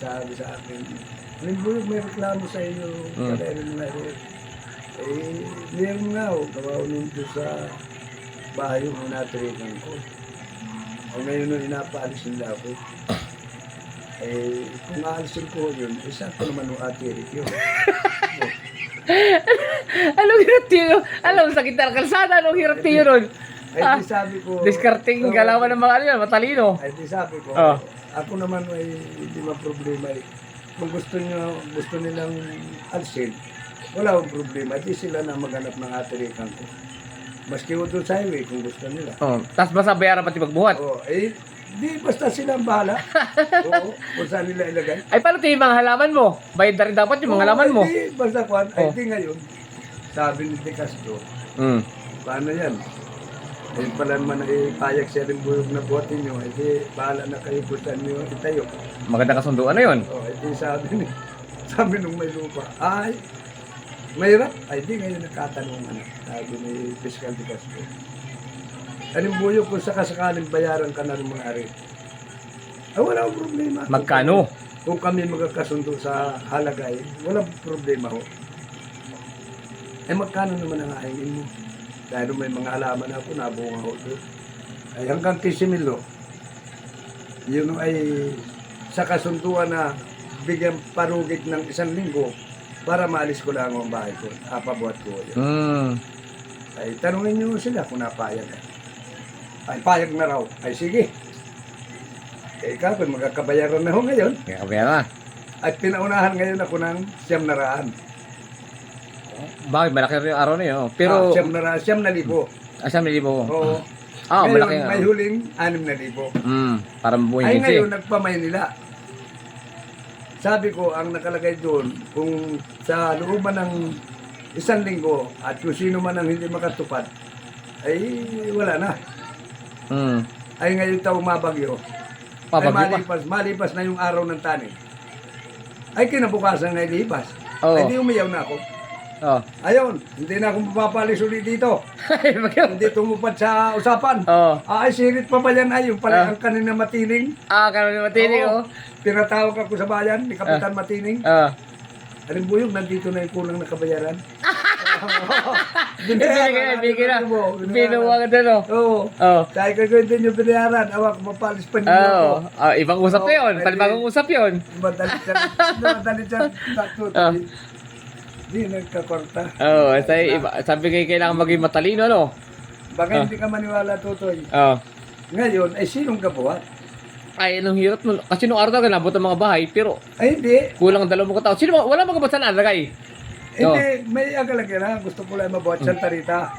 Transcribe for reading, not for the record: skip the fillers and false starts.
sabi sa akin, Limburg, may reklamo sa iyo, kaya rin na rin. Eh, meron nga ako, gawa ko nun doon sa bahay yung natirikan ko. O ngayon nung inapaalis nila ako, eh, kung aalisin ko yun, isa ko naman yung atirik yun. Anong hirap tiyo? Alam, sakit na kalsada, anong hirap tiyo nun? Ay, di sabi ko... Discarding galawan ng mga ano yan, matalino. Ay, di sabi ko, ako naman ay hindi problema eh. Kung gusto nilang alisin, wala akong problema. Di sila na maghanap ng atirikan ko. Maski ko doon sa highway kung gusto nila. Tapos basta bayaran pati magbuhat. Eh, di basta silang bahala. Oo, kung saan nila ilagay. Ay, paano ito yung mga halaman mo? Bayad na rin dapat yung mga halaman mo. Di, basta kwan. Ay, di ngayon, sabi ni De Castro, paano yan? Eh, pala naman payag siya rin buyog na buhatin nyo. Eh, di, bahala na kayo kung saan nyo itayo. Maganda kasunduan na yun. Di sabi nung may lupa, ay, mahirap. Ay, di ngayon nagkatanungan. Sabi ni Fiscal De Castro. Anong buyog kung sakasakaling bayaran ka na ng mga ari? Ay, wala akong problema. Magkano? Kung kami magkakasundo sa halagay, walang problema ho. Eh, magkano naman ang ahingin mo? Dahil may mga halaman ako, nabunga ho doon. Ay, hanggang 15,000 ho. Yun ay sa kasunduan na bigyan parugit ng 1 linggo para maalis ko lang ang bahay ko. Pabuhat ko yun. Ay, tanungin nyo sila kung napayag. Ay, payag na raw. Ay, sige. Eh, ikaw, magkakabayaran na ho ngayon. Kaya At pinaunahan ngayon ako ng 700. bakit? Malaki rin yung araw na yun. Pero... 700, 7,000. Asam na libo. Oo. Malaki Ngayon, nga. may huling 6,000. Para mabuhay Ay, kasi. ngayon, nagpamay nila. Sabi ko, ang nakalagay doon, kung sa looban ng 1 linggo at kung sino man ang hindi makatupad, ay wala na. Ay ngayon taong mabagyo. Ay Pabagyo pa. malipas na yung araw ng tanim. Ay kinabukasan na ilipas. Oo. Ay di umiyaw na ako. Ayun, hindi na ako mapapalis ulit dito. Hindi tumupad sa usapan. Ay sirit pa ba yan? Ay yung pala ang kanina Matining. Kano na matinig, Oo. Pinatawag ako sa bayan ni Kapitan Matining. Anong buyog, nandito na yung kulang na kabayaran. Bigyan na. Binuwa ka doon, Oo. Dahil ko din yung binayaran. Awak, mapalis pa niyo ako. Ibang usap na yun. Palibagong usap yun. Madali dyan. Hindi nagkakorta. Sabi kayo kailangan maging matalino, no? Baka hindi ka maniwala, Tutoy. Ngayon, ay sinong kabuhat? Ay, anong hirap nun. Kasi nung araw na nabot ang mga bahay, pero Ay, hindi. kulang 2 katao. Wala mga basta na nalagay. Hindi, may agalagyan na. Gusto ko lang mabuhat Santa Rita.